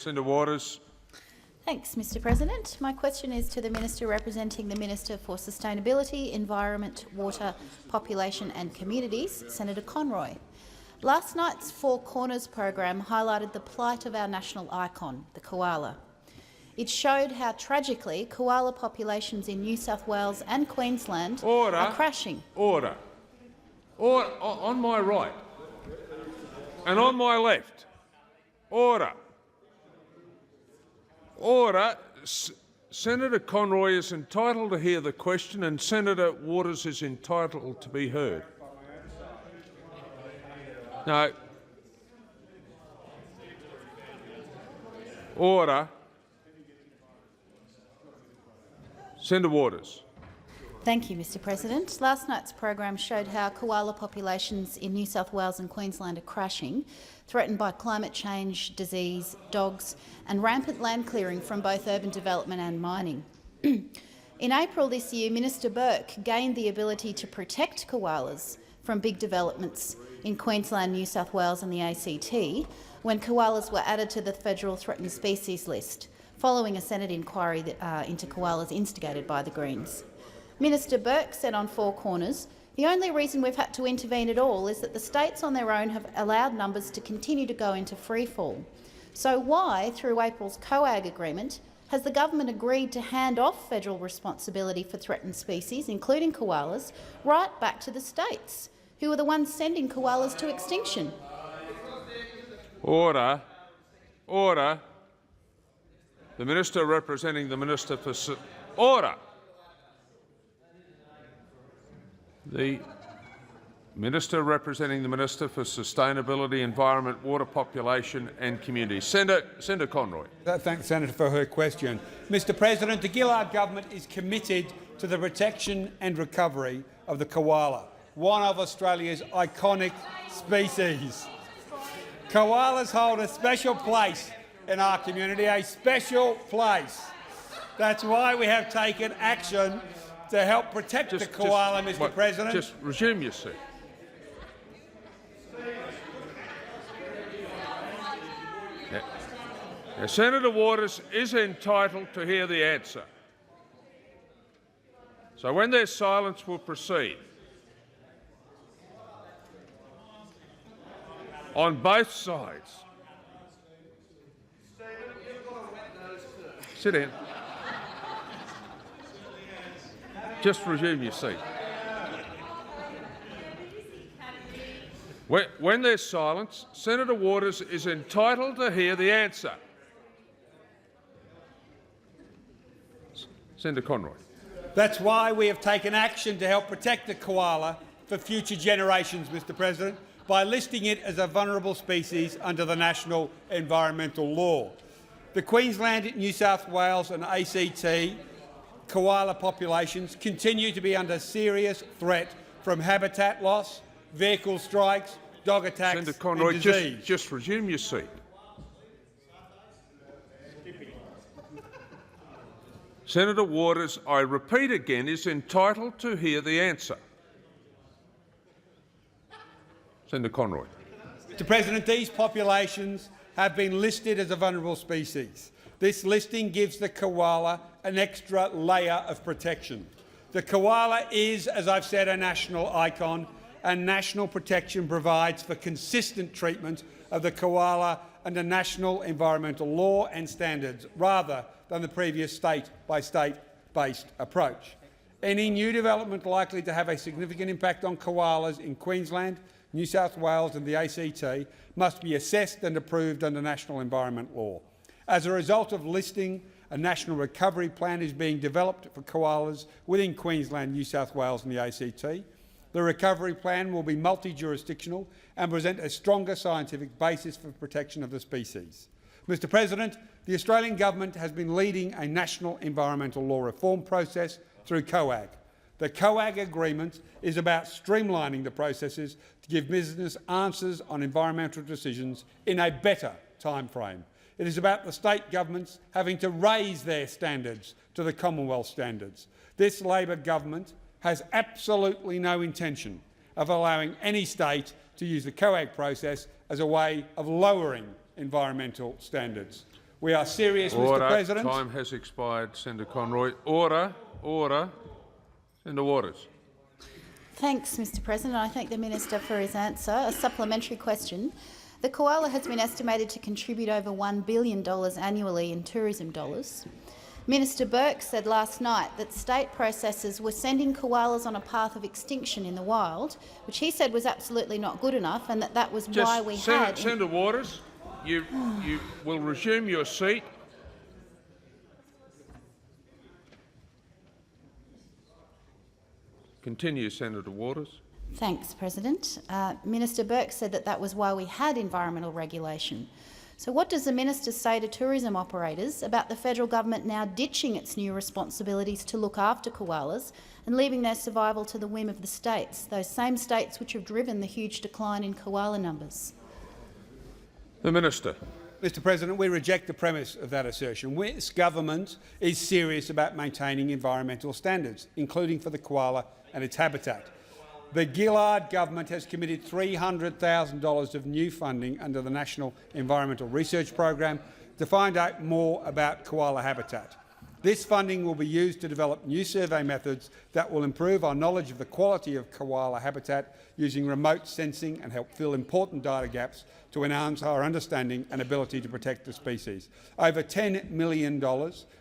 Senator Waters. Thanks, Mr President. My question is to the Minister representing the Minister for Sustainability, Environment, Water, Population and Communities, Senator Conroy. Last night's Four Corners program highlighted the plight of our national icon, the koala. It showed how tragically koala populations in New South Wales and Queensland are crashing. Order. On my right and on my left. Order. Order. Senator Conroy is entitled to hear the question and Senator Waters is entitled to be heard. No. Order. Senator Waters. Thank you, Mr President. Last night's program showed how koala populations in New South Wales and Queensland are crashing, threatened by climate change, disease, dogs and rampant land clearing from both urban development and mining. In April this year, Minister Burke gained the ability to protect koalas from big developments in Queensland, New South Wales and the ACT when koalas were added to the federal threatened species list, following a Senate inquiry into koalas instigated by the Greens. Minister Burke said on Four Corners, "The only reason we've had to intervene at all is that the states on their own have allowed numbers to continue to go into freefall. So why, through April's COAG agreement, has the government agreed to hand off federal responsibility for threatened species, including koalas, right back to the states, who are the ones sending koalas to extinction?" Order. Order. The Minister representing the Minister for Order. The Minister representing the Minister for Sustainability, Environment, Water, Population and Communities. Senator Conroy. Thank the Senator for her question. Mr President, the Gillard government is committed to the protection and recovery of the koala, one of Australia's iconic species. Koalas hold a special place in our community, a special place. That's why we have taken action to help protect the koala, Mr President. Just resume your seat. Now, Senator Waters is entitled to hear the answer. So when there's silence, we'll proceed. On both sides. Sit down. Just resume your seat. When there's silence, Senator Waters is entitled to hear the answer. Senator Conroy. That's why we have taken action to help protect the koala for future generations, Mr President, by listing it as a vulnerable species under the National Environmental Law. The Queensland, New South Wales and ACT koala populations continue to be under serious threat from habitat loss, vehicle strikes, dog attacks Senator Conroy, and disease. just resume your seat. Senator Waters, I repeat again, is entitled to hear the answer. Senator Conroy. Mr President, these populations have been listed as a vulnerable species. This listing gives the koala an extra layer of protection. The koala is, as I've said, a national icon, and national protection provides for consistent treatment of the koala under national environmental law and standards, rather than the previous state-by-state-based approach. Any new development likely to have a significant impact on koalas in Queensland, New South Wales and the ACT must be assessed and approved under national environment law. As a result of listing, a national recovery plan is being developed for koalas within Queensland, New South Wales and the ACT. The recovery plan will be multi-jurisdictional and present a stronger scientific basis for protection of the species. Mr President, the Australian government has been leading a national environmental law reform process through COAG. The COAG agreement is about streamlining the processes to give business answers on environmental decisions in a better timeframe. It is about the state governments having to raise their standards to the Commonwealth standards. This Labor government has absolutely no intention of allowing any state to use the COAG process as a way of lowering environmental standards. We are serious, Order. Mr President. Time has expired. Senator Conroy. Order. Order. Senator Waters. Thanks, Mr President. I thank the Minister for his answer. A supplementary question. The koala has been estimated to contribute over $1 billion annually in tourism dollars. Minister Burke said last night that state processors were sending koalas on a path of extinction in the wild, which he said was absolutely not good enough, and that was why we had— Senator Waters, you will resume your seat. Continue, Senator Waters. Thanks, President. Minister Burke said that was why we had environmental regulation. So what does the minister say to tourism operators about the federal government now ditching its new responsibilities to look after koalas and leaving their survival to the whim of the states, those same states which have driven the huge decline in koala numbers? The Minister. Mr President, we reject the premise of that assertion. This government is serious about maintaining environmental standards, including for the koala and its habitat. The Gillard government has committed $300,000 of new funding under the National Environmental Research Program to find out more about koala habitat. This funding will be used to develop new survey methods that will improve our knowledge of the quality of koala habitat using remote sensing and help fill important data gaps to enhance our understanding and ability to protect the species. Over $10 million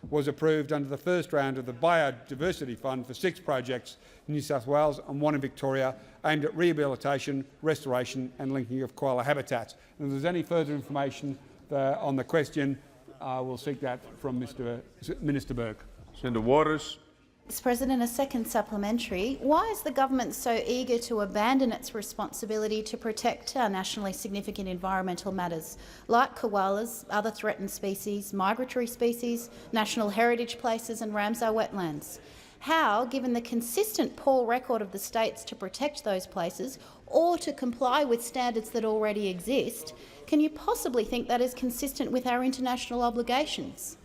was approved under the first round of the Biodiversity Fund for 6 projects in New South Wales and 1 in Victoria aimed at rehabilitation, restoration and linking of koala habitats. And if there's any further information on the question, we'll seek that from Minister Burke. Senator Waters. Mr President, a second supplementary. Why is the government so eager to abandon its responsibility to protect our nationally significant environmental matters, like koalas, other threatened species, migratory species, national heritage places and Ramsar wetlands? How, given the consistent poor record of the states to protect those places or to comply with standards that already exist, can you possibly think that is consistent with our international obligations?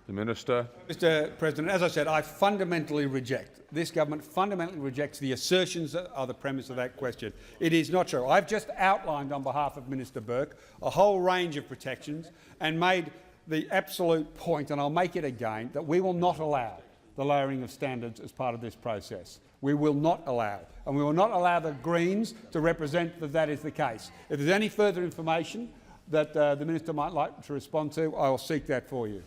The Minister. Mr President, as I said, I fundamentally reject, this government fundamentally rejects the assertions that are the premise of that question. It is not true. I've just outlined on behalf of Minister Burke a whole range of protections and made the absolute point, and I'll make it again, that we will not allow the lowering of standards as part of this process. We will not allow, and we will not allow the Greens to represent that that is the case. If there's any further information that the Minister might like to respond to, I will seek that for you.